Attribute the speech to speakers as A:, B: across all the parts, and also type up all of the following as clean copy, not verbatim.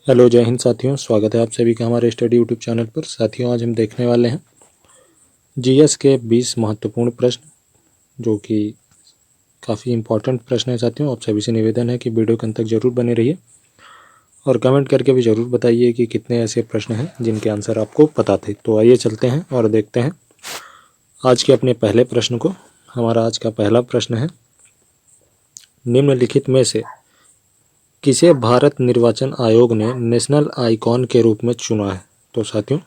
A: Hello, जय हिंद साथियों। स्वागत है आप सभी का हमारे स्टडी यूट्यूब चैनल पर। साथियों, आज हम देखने वाले हैं जीएस के 20 महत्वपूर्ण प्रश्न, जो कि काफ़ी इम्पोर्टेंट प्रश्न है। साथियों, आप सभी से निवेदन है कि वीडियो के अंत तक जरूर बने रहिए और कमेंट करके भी ज़रूर बताइए कि कितने ऐसे प्रश्न हैं जिनके आंसर आपको पता थे। तो आइए चलते हैं और देखते हैं आज के अपने पहले प्रश्न को। हमारा आज का पहला प्रश्न है, निम्नलिखित में से किसे भारत निर्वाचन आयोग ने नेशनल आइकॉन के रूप में चुना है? तो साथियों,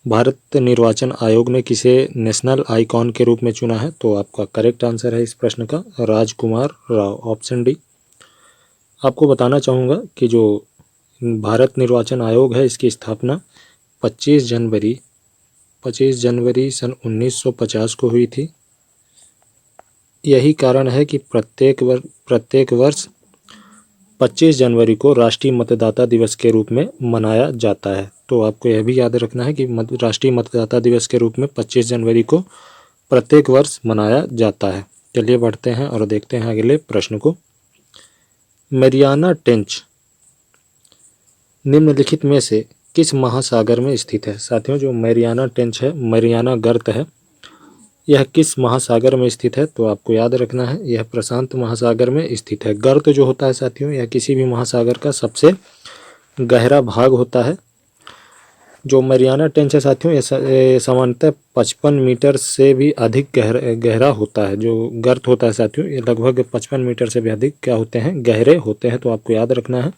A: भारत निर्वाचन आयोग ने किसे नेशनल आइकॉन के रूप में चुना है? तो आपका करेक्ट आंसर है इस प्रश्न का राजकुमार राव, ऑप्शन डी। आपको बताना चाहूँगा कि जो भारत निर्वाचन आयोग है, इसकी स्थापना 25 जनवरी सन 1950 को हुई थी। यही कारण है कि प्रत्येक वर्ष 25 जनवरी को राष्ट्रीय मतदाता दिवस के रूप में मनाया जाता है। तो आपको यह भी याद रखना है कि राष्ट्रीय मतदाता दिवस के रूप में 25 जनवरी को प्रत्येक वर्ष मनाया जाता है। चलिए बढ़ते हैं और देखते हैं अगले प्रश्न को। मैरियाना ट्रेंच निम्नलिखित में से किस महासागर में स्थित है? साथियों, जो मैरियाना ट्रेंच है, मैरियाना गर्त है, यह किस महासागर में स्थित है? तो आपको याद रखना है, यह प्रशांत महासागर में स्थित है। गर्त जो होता है साथियों, यह किसी भी महासागर का सबसे गहरा भाग होता है। जो मैरियाना ट्रेंच है साथियों, ये सामान्यतः 55 मीटर से भी अधिक गहरा होता है। जो गर्त होता है साथियों, ये लगभग 55 मीटर से भी अधिक क्या होते हैं? गहरे होते हैं। तो आपको याद रखना है।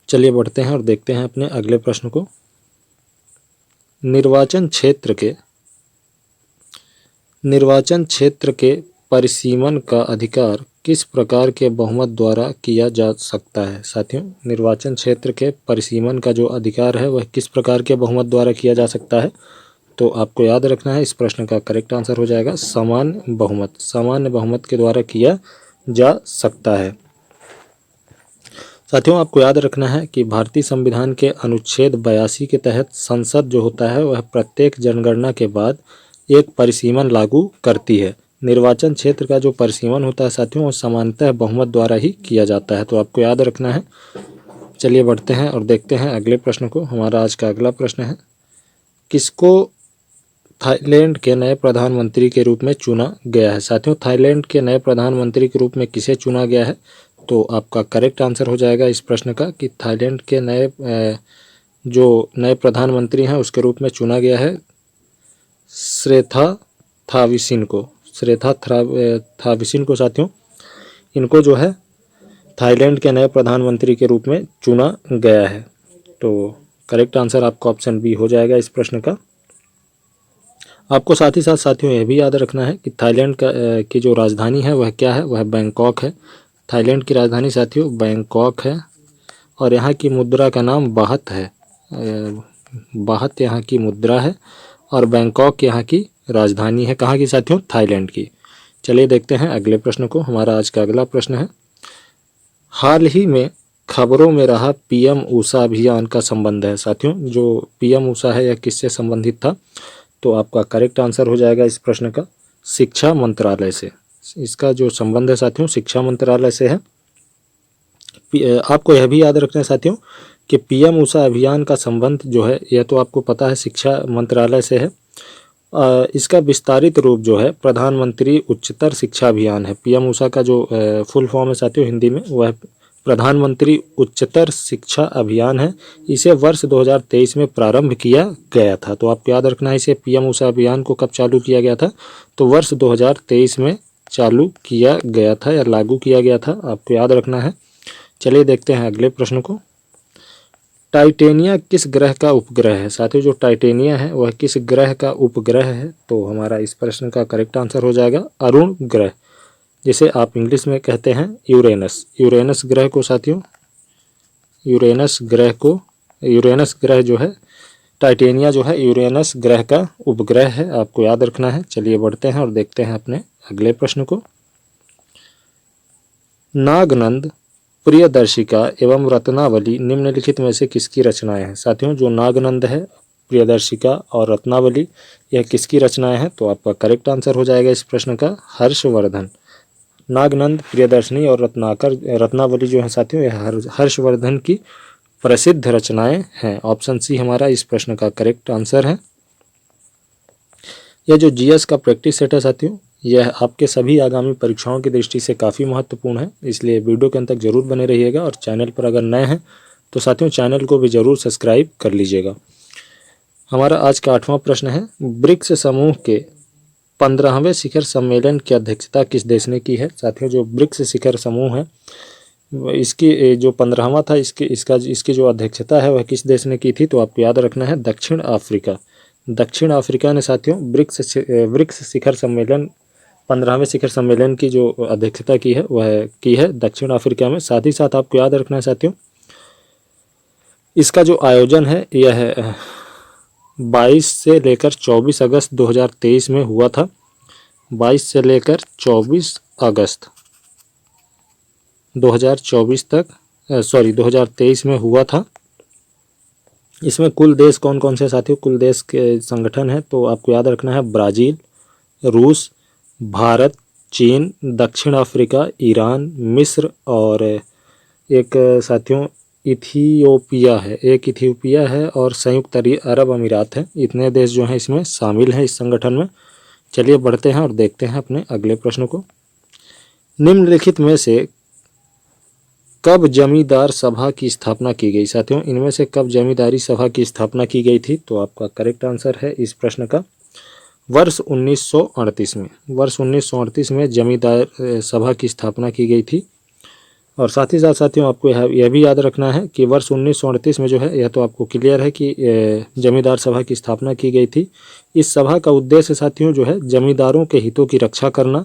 A: चलिए बढ़ते हैं और देखते हैं अपने अगले प्रश्न को। निर्वाचन क्षेत्र के परिसीमन का अधिकार किस प्रकार के बहुमत द्वारा किया जा सकता है? साथियों, निर्वाचन क्षेत्र के परिसीमन का जो अधिकार है वह किस प्रकार के बहुमत द्वारा किया जा सकता है? तो आपको याद रखना है, इस प्रश्न का करेक्ट आंसर हो जाएगा सामान्य बहुमत। सामान्य बहुमत के द्वारा किया जा सकता है। साथियों, आपको याद रखना है कि भारतीय संविधान के अनुच्छेद 82 के तहत संसद जो होता है वह प्रत्येक जनगणना के बाद एक परिसीमन लागू करती है। निर्वाचन क्षेत्र का जो परिसीमन होता है साथियों, वो सामान्यतः बहुमत द्वारा ही किया जाता है। तो आपको याद रखना है। चलिए बढ़ते हैं और देखते हैं अगले प्रश्न को। हमारा आज का अगला प्रश्न है, किसको थाईलैंड के नए प्रधानमंत्री के रूप में चुना गया है? साथियों, थाईलैंड के नए प्रधानमंत्री के रूप में किसे चुना गया है? तो आपका करेक्ट आंसर हो जाएगा इस प्रश्न का कि थाईलैंड के जो नए प्रधानमंत्री हैं उसके रूप में चुना गया है श्रेथा थाविसिन को। श्रेथा थाविसिन को साथियों, इनको जो है थाईलैंड के नए प्रधानमंत्री के रूप में चुना गया है। तो करेक्ट आंसर आपका ऑप्शन बी हो जाएगा इस प्रश्न का। आपको साथ ही साथ साथियों यह भी याद रखना है कि थाईलैंड की जो राजधानी है वह क्या है? वह बैंकॉक है। थाईलैंड की राजधानी साथियों बैंकॉक है और यहाँ की मुद्रा का नाम बाहत है। बाहत यहाँ की मुद्रा है और बैंकॉक यहाँ की राजधानी है। कहाँ की साथियों? थाईलैंड की। चलिए देखते हैं अगले प्रश्न को। हमारा आज का अगला प्रश्न है, हाल ही में खबरों में रहा पीएम ऊषा अभियान का संबंध है। साथियों, जो पीएम ऊषा है यह किससे संबंधित था? तो आपका करेक्ट आंसर हो जाएगा इस प्रश्न का शिक्षा मंत्रालय से। इसका जो संबंध है साथियों, शिक्षा मंत्रालय से है। आपको यह भी याद रखना है साथियों कि पीएम ऊषा अभियान का संबंध जो है यह तो आपको पता है शिक्षा मंत्रालय से है। इसका विस्तारित रूप जो है प्रधानमंत्री उच्चतर शिक्षा अभियान है। पीएम ऊषा का जो फुल फॉर्म है साथियों हिंदी में, वह प्रधानमंत्री उच्चतर शिक्षा अभियान है। इसे वर्ष 2023 में प्रारंभ किया गया था। तो आपको याद रखना है, इसे पीएम ऊषा अभियान को कब चालू किया गया था? तो वर्ष 2023 में चालू किया गया था या लागू किया गया था। आपको याद रखना है। चलिए देखते हैं अगले प्रश्न को। टाइटेनिया किस ग्रह का उपग्रह है? साथियों, जो टाइटेनिया है वह किस ग्रह का उपग्रह है? तो हमारा इस प्रश्न का करेक्ट आंसर हो जाएगा अरुण ग्रह, जिसे आप इंग्लिश में कहते हैं यूरेनस। यूरेनस ग्रह को साथियों, यूरेनस ग्रह जो है, टाइटेनिया जो है यूरेनस ग्रह का उपग्रह है। आपको याद रखना है। चलिए बढ़ते हैं और देखते हैं अपने अगले प्रश्न को। नागनंद, प्रियदर्शिका एवं रत्नावली निम्नलिखित में से किसकी रचनाएं हैं? साथियों, जो नागनंद है, प्रियदर्शिका और रत्नावली, यह किसकी रचनाएं हैं? तो आपका करेक्ट आंसर हो जाएगा इस प्रश्न का हर्षवर्धन। नागनंद, प्रियदर्शनी और रत्नावली जो है साथियों, यह हर्षवर्धन की प्रसिद्ध रचनाएं हैं। ऑप्शन सी हमारा इस प्रश्न का करेक्ट आंसर है। यह जो जीएस का प्रैक्टिस सेट है साथियों, यह आपके सभी आगामी परीक्षाओं की दृष्टि से काफ़ी महत्वपूर्ण है, इसलिए वीडियो के अंत तक जरूर बने रहिएगा। और चैनल पर अगर नए हैं तो साथियों चैनल को भी जरूर सब्सक्राइब कर लीजिएगा। हमारा आज का 8वां प्रश्न है, ब्रिक्स समूह के 15वें शिखर सम्मेलन की अध्यक्षता किस देश ने की है। साथियों जो ब्रिक्स शिखर समूह है, इसकी जो 15वां था, इसकी जो अध्यक्षता है वह किस देश ने की थी, तो आपको याद रखना है दक्षिण अफ्रीका। दक्षिण अफ्रीका ने साथियों ब्रिक्स शिखर सम्मेलन 15वें शिखर सम्मेलन की जो अध्यक्षता की है वह की है दक्षिण अफ्रीका में। साथ ही साथ आपको याद रखना है साथियों, इसका जो आयोजन है यह 22 से लेकर 24 अगस्त 2023 में हुआ था। 22 से लेकर 24 अगस्त 2023 में हुआ था। इसमें कुल देश कौन कौन से साथियों, कुल देश के संगठन है तो आपको याद रखना है ब्राज़ील, रूस, भारत, चीन, दक्षिण अफ्रीका, ईरान, मिस्र और एक साथियों इथियोपिया है, और संयुक्त अरब अमीरात है। इतने देश जो हैं इसमें शामिल हैं इस संगठन में। चलिए बढ़ते हैं और देखते हैं अपने अगले प्रश्न को। निम्नलिखित में से कब जमींदार सभा की स्थापना की गई। साथियों इनमें से कब जमींदारी सभा की स्थापना की गई थी, तो आपका करेक्ट आंसर है इस प्रश्न का वर्ष 1938 में। वर्ष 1938 में जमींदार सभा की स्थापना की गई थी। और साथ ही साथ साथियों आपको यह भी याद रखना है कि वर्ष 1938 में जो है, यह तो आपको क्लियर है कि जमींदार सभा की स्थापना की गई थी। इस सभा का उद्देश्य साथियों जो है जमींदारों के हितों की रक्षा करना।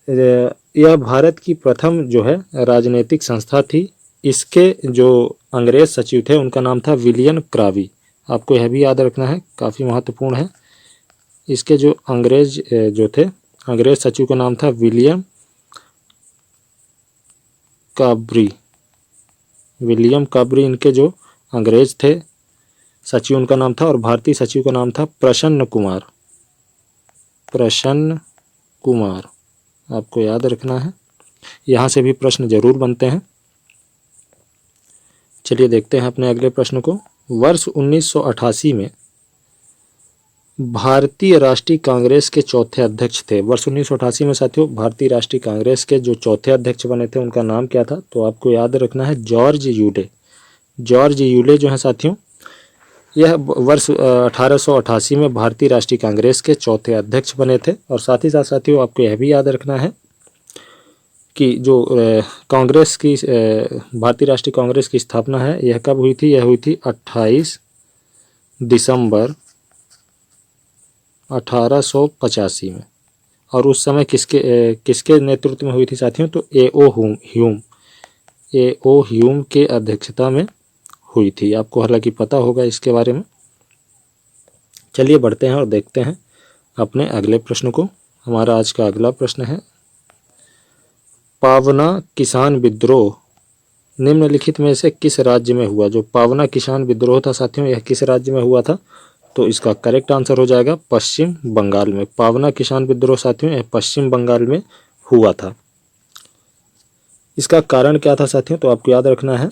A: यह भारत की प्रथम जो है राजनीतिक संस्था थी। इसके जो अंग्रेज सचिव थे उनका नाम था विलियम क्रावी। आपको यह भी याद रखना है, काफ़ी महत्वपूर्ण है। इसके जो अंग्रेज सचिव का नाम था विलियम काबरी इनके जो अंग्रेज थे सचिव उनका नाम था। और भारतीय सचिव का नाम था प्रसन्न कुमार। आपको याद रखना है, यहाँ से भी प्रश्न जरूर बनते हैं। चलिए देखते हैं अपने अगले प्रश्न को। वर्ष 1988 में भारतीय राष्ट्रीय कांग्रेस के चौथे अध्यक्ष थे। वर्ष 1988 में साथियों भारतीय राष्ट्रीय कांग्रेस के जो चौथे अध्यक्ष बने थे उनका नाम क्या था, तो आपको याद रखना है जॉर्ज यूले जो है साथियों, यह वर्ष 1888 में भारतीय राष्ट्रीय कांग्रेस के चौथे अध्यक्ष बने थे। और साथ ही साथ साथियों आपको यह भी याद रखना है कि जो भारतीय राष्ट्रीय कांग्रेस की स्थापना है यह कब हुई थी, यह हुई थी 28 दिसंबर 1885 में। और उस समय किसके नेतृत्व में हुई थी साथियों, तो ए.ओ. ह्यूम के अध्यक्षता में हुई थी। आपको हालांकि पता होगा इसके बारे में। चलिए बढ़ते हैं और देखते हैं अपने अगले प्रश्न को। हमारा आज का अगला प्रश्न है, पावना किसान विद्रोह निम्नलिखित में से किस राज्य में हुआ। जो पावना किसान विद्रोह था साथियों, यह किस राज्य में हुआ था, तो इसका करेक्ट आंसर हो जाएगा पश्चिम बंगाल में। पावना किसान विद्रोह साथियों यह पश्चिम बंगाल में हुआ था। इसका कारण क्या था साथियों, तो आपको याद रखना है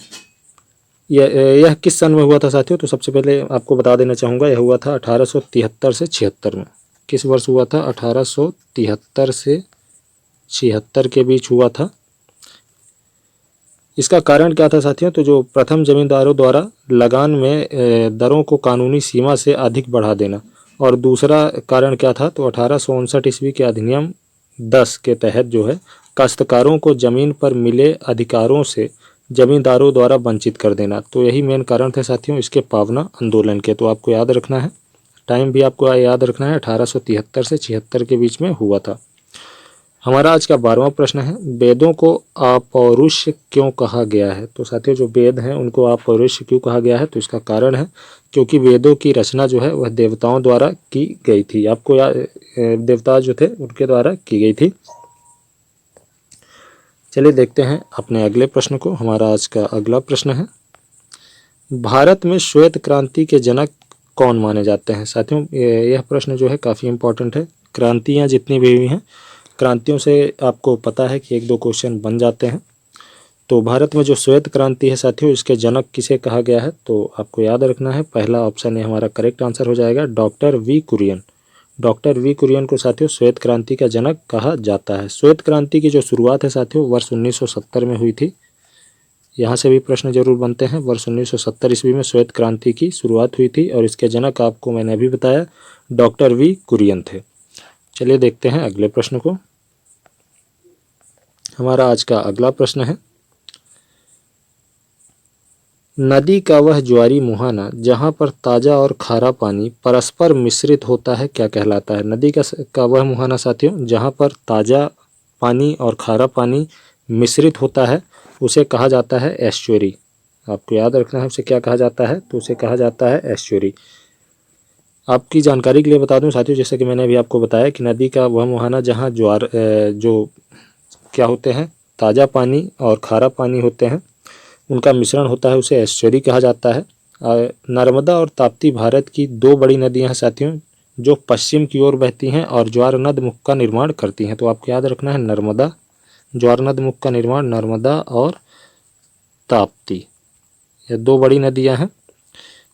A: यह किस सन में हुआ था साथियों, तो सबसे पहले आपको बता देना चाहूँगा यह हुआ था 1873 से 76 में। किस वर्ष हुआ था, 1873 से 76 के बीच हुआ था। इसका कारण क्या था साथियों, तो जो प्रथम जमींदारों द्वारा लगान में दरों को कानूनी सीमा से अधिक बढ़ा देना। और दूसरा कारण क्या था, तो 1859 ईस्वी के अधिनियम 10 के तहत जो है काश्तकारों को जमीन पर मिले अधिकारों से जमींदारों द्वारा वंचित कर देना। तो यही मेन कारण थे साथियों इसके पावना आंदोलन के। तो आपको याद रखना है, टाइम भी आपको याद रखना है, 1873 से 76 के बीच में हुआ था। हमारा आज का 12वां प्रश्न है, वेदों को अपौरुष क्यों कहा गया है। तो साथियों जो वेद हैं उनको अपौरुष क्यों कहा गया है, तो इसका कारण है क्योंकि वेदों की रचना जो है वह देवताओं द्वारा की गई थी। आपको देवता जो थे उनके द्वारा की गई थी। चलिए देखते हैं अपने अगले प्रश्न को। हमारा आज का अगला प्रश्न है, भारत में श्वेत क्रांति के जनक कौन माने जाते हैं। साथियों यह प्रश्न जो है काफ़ी इम्पोर्टेंट है। क्रांतियाँ जितनी भी हुई हैं क्रांतियों से आपको पता है कि 1-2 क्वेश्चन बन जाते हैं। तो भारत में जो श्वेत क्रांति है साथियों, इसके जनक किसे कहा गया है? तो आपको याद रखना है, पहला ऑप्शन ये हमारा करेक्ट आंसर हो जाएगा, doctor V Kurien. Doctor V Kurien को साथियों श्वेत क्रांति का जनक कहा जाता है। श्वेत क्रांति की जो शुरुआत है साथियों, वर्ष 1970 में हुई थी। यहाँ से भी प्रश्न जरूर बनते हैं। वर्ष 1970 ईस्वी में श्वेत क्रांति की शुरुआत हुई थी और इसके जनक आपको मैंने अभी बताया डॉक्टर वी कुरियन थे। चलिए देखते हैं अगले प्रश्न को। हमारा आज का अगला प्रश्न है, नदी का वह ज्वारी मुहाना जहाँ पर ताज़ा और खारा पानी परस्पर मिश्रित होता है क्या कहलाता है? नदी का वह मुहाना साथियों जहाँ पर ताज़ा पानी और खारा पानी मिश्रित होता है उसे कहा जाता है एस्चुरी। आपको याद रखना है उसे क्या कहा जाता है, तो उसे कहा जाता है एस्चुरी। आपकी जानकारी के लिए बता दूं साथियों, जैसे कि मैंने अभी आपको बताया कि नदी का वह मुहाना जहाँ ज्वार जो क्या होते हैं, ताज़ा पानी और खारा पानी होते हैं, उनका मिश्रण होता है, उसे एस्चुरी कहा जाता है। नर्मदा और ताप्ती भारत की 2 बड़ी नदियां हैं साथियों, जो पश्चिम की ओर बहती हैं और ज्वारनद मुख का निर्माण करती हैं। तो आपको याद रखना है नर्मदा, ज्वारनद मुख का निर्माण नर्मदा और ताप्ती, ये 2 बड़ी नदियां हैं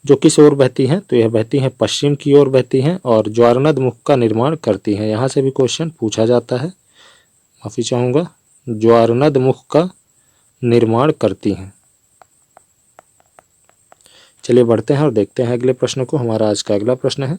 A: जो किस ओर बहती हैं, तो यह बहती हैं पश्चिम की ओर बहती हैं और ज्वारनद मुख का निर्माण करती हैं। यहाँ से भी क्वेश्चन पूछा जाता है, माफ़ी चाहूँगा, ज्वारनद मुख का निर्माण करती हैं। चलिए बढ़ते हैं और देखते हैं अगले प्रश्न को। हमारा आज का अगला प्रश्न है,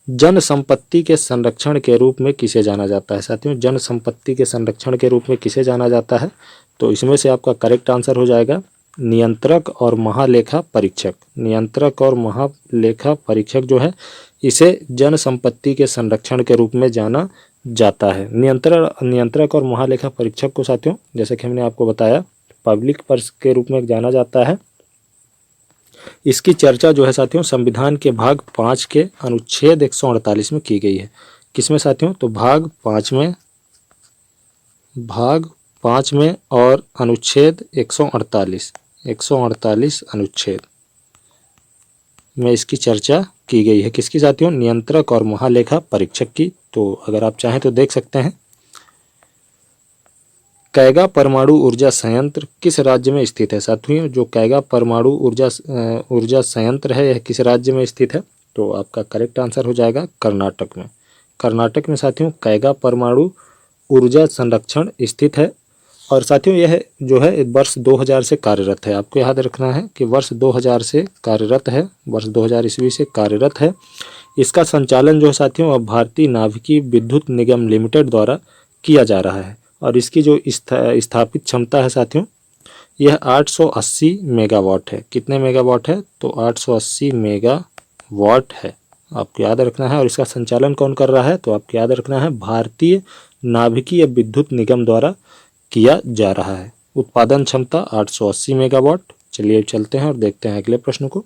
A: जन संपत्ति के संरक्षण के रूप में किसे जाना जाता है? साथियों जन संपत्ति के संरक्षण के रूप में किसे जाना जाता है? तो इसमें से आपका करेक्ट आंसर हो जाएगा नियंत्रक और महालेखा परीक्षक। नियंत्रक और महालेखा परीक्षक जो है, इसे जन संपत्ति के संरक्षण के रूप में जाना जाता है। नियंत्रक और महालेखा परीक्षक को साथियों, जैसे कि हमने आपको बताया, पब्लिक पर्स के रूप में जाना जाता है। इसकी चर्चा जो है साथियों संविधान के भाग 5 के अनुच्छेद 148 में की गई है। किसमें साथियों? तो भाग 5 में और अनुच्छेद 148 अनुच्छेद में इसकी चर्चा की गई है। किसकी साथियों? नियंत्रक और महालेखा परीक्षक की। तो अगर आप चाहें तो देख सकते हैं, कैगा परमाणु ऊर्जा संयंत्र किस राज्य में स्थित है? साथियों जो कैगा परमाणु ऊर्जा संयंत्र है, यह किस राज्य में स्थित है? तो आपका करेक्ट आंसर हो जाएगा कर्नाटक में। कर्नाटक में साथियों कैगा परमाणु ऊर्जा संरक्षण स्थित है। और साथियों यह जो है वर्ष 2000 से कार्यरत है। आपको याद रखना है कि वर्ष 2000 से कार्यरत है, वर्ष 2000 ईस्वी से कार्यरत है। इसका संचालन जो है साथियों अब भारतीय नाभिकीय विद्युत निगम लिमिटेड द्वारा किया जा रहा है। और इसकी जो स्थापित क्षमता है साथियों, यह 880 मेगावाट है। कितने मेगावाट है? तो 880 मेगावाट है। आपको याद रखना है। और इसका संचालन कौन कर रहा है? तो आपको याद रखना है भारतीय नाभिकीय विद्युत निगम द्वारा किया जा रहा है। उत्पादन क्षमता 880 मेगावाट। चलिए चलते हैं और देखते हैं अगले प्रश्न को।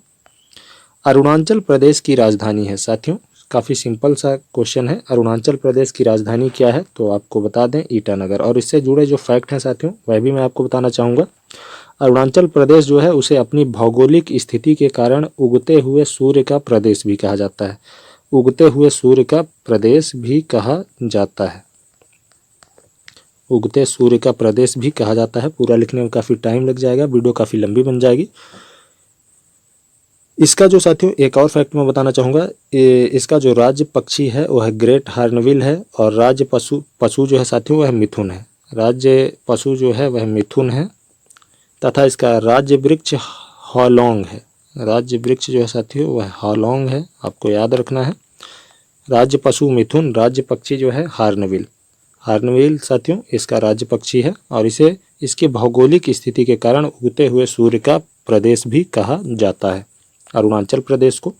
A: अरुणाचल प्रदेश की राजधानी है साथियों, काफ़ी सिंपल सा क्वेश्चन है। अरुणाचल प्रदेश की राजधानी क्या है? तो आपको बता दें ईटानगर। और इससे जुड़े जो फैक्ट हैं साथियों वह भी मैं आपको बताना चाहूँगा। अरुणाचल प्रदेश जो है उसे अपनी भौगोलिक स्थिति के कारण उगते हुए सूर्य का प्रदेश भी कहा जाता है। उगते हुए सूर्य का प्रदेश भी कहा जाता है। उगते सूर्य का प्रदेश भी कहा जाता है। पूरा लिखने में काफ़ी टाइम लग जाएगा, वीडियो काफ़ी लंबी बन जाएगी। इसका जो साथियों एक और फैक्ट मैं बताना चाहूँगा, इसका जो राज्य पक्षी है वह ग्रेट हॉर्नबिल है और राज्य पशु जो है साथियों वह मिथुन है। राज्य पशु जो है वह मिथुन है तथा इसका राज्य वृक्ष हॉलोंग है। राज्य वृक्ष जो है साथियों वह हॉलोंग है। आपको याद रखना है, राज्य पशु मिथुन, राज्य पक्षी जो है हॉर्नबिल। हॉर्नबिल साथियों इसका राज्य पक्षी है और इसे इसकी भौगोलिक स्थिति के कारण उगते हुए सूर्य का प्रदेश भी कहा जाता है अरुणाचल प्रदेश को।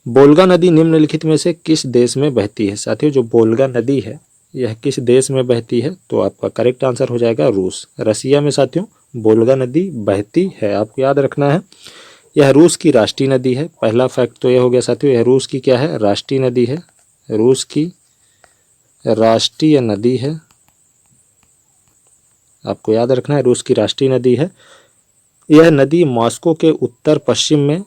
A: बोलगा नदी निम्नलिखित में से किस देश में बहती है? साथियों जो बोलगा नदी है यह किस देश में बहती है? तो आपका करेक्ट आंसर हो जाएगा रूस। रसिया में साथियों बोलगा नदी बहती है। आपको याद रखना है यह रूस की राष्ट्रीय नदी है। पहला फैक्ट तो यह हो गया साथियों, यह रूस की क्या है? राष्ट्रीय नदी है। रूस की राष्ट्रीय नदी है। आपको याद रखना है रूस की राष्ट्रीय नदी है। यह नदी मॉस्को के उत्तर पश्चिम में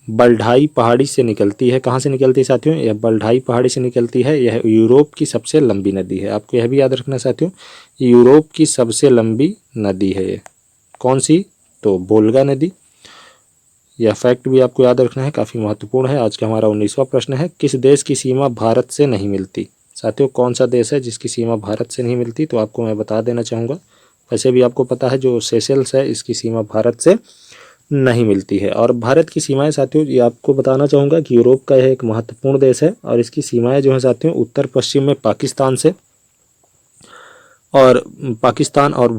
A: बल्ढाई पहाड़ी से निकलती है। कहाँ से निकलती है साथियों? यह बल्ढाई पहाड़ी से निकलती है। यह यूरोप की सबसे लंबी नदी है। आपको यह भी याद रखना साथियों, यूरोप की सबसे लंबी नदी है ये। कौन सी? तो वोल्गा नदी। यह फैक्ट भी आपको याद रखना है, काफ़ी महत्वपूर्ण है। आज का हमारा 19वां प्रश्न है, किस देश की सीमा भारत से नहीं मिलती? साथियों, कौन सा देश है जिसकी सीमा भारत से नहीं मिलती? तो आपको मैं बता देना चाहूँगा, वैसे भी आपको पता है, जो सेशेल्स है इसकी सीमा भारत से नहीं मिलती है। और भारत की सीमाएं साथियों, ये आपको बताना चाहूँगा कि यूरोप का यह एक महत्वपूर्ण देश है और इसकी सीमाएं जो है साथियों, उत्तर पश्चिम में पाकिस्तान से और पाकिस्तान और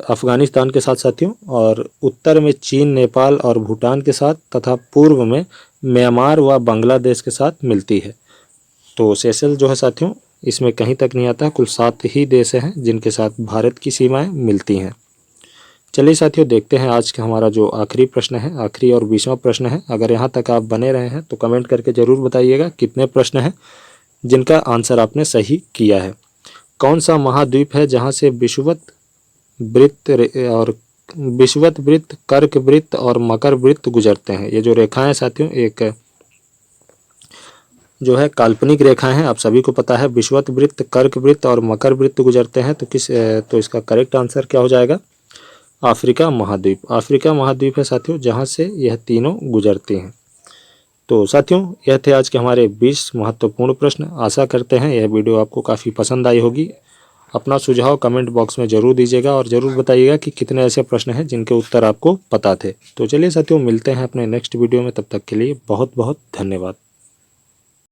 A: अफ़गानिस्तान के साथ साथियों, और उत्तर में चीन, नेपाल और भूटान के साथ, तथा पूर्व में म्यांमार व बांग्लादेश के साथ मिलती है। तो सेशेल्स जो है साथियों, इसमें कहीं तक नहीं आता। कुल 7 ही देश हैं जिनके साथ भारत की सीमाएं मिलती हैं। चलिए साथियों, देखते हैं आज का हमारा जो आखिरी प्रश्न है, आखिरी और 20वां प्रश्न है। अगर यहाँ तक आप बने रहे हैं तो कमेंट करके ज़रूर बताइएगा कितने प्रश्न हैं जिनका आंसर आपने सही किया है। कौन सा महाद्वीप है जहाँ से विषुवत वृत्त, कर्क वृत्त और मकर वृत्त गुजरते हैं? ये जो रेखाएं साथियों, एक जो है काल्पनिक रेखाएं हैं, आप सभी को पता है। विषुवत वृत्त, कर्क वृत्त और मकर वृत्त गुजरते हैं। तो इसका करेक्ट आंसर क्या हो जाएगा? अफ्रीका महाद्वीप। अफ्रीका महाद्वीप है साथियों जहाँ से यह तीनों गुजरती हैं। तो साथियों, यह थे आज के हमारे 20 महत्वपूर्ण प्रश्न। आशा करते हैं यह वीडियो आपको काफ़ी पसंद आई होगी। अपना सुझाव कमेंट बॉक्स में ज़रूर दीजिएगा और ज़रूर बताइएगा कि कितने ऐसे प्रश्न हैं जिनके उत्तर आपको पता थे। तो चलिए साथियों, मिलते हैं अपने नेक्स्ट वीडियो में। तब तक के लिए बहुत बहुत धन्यवाद।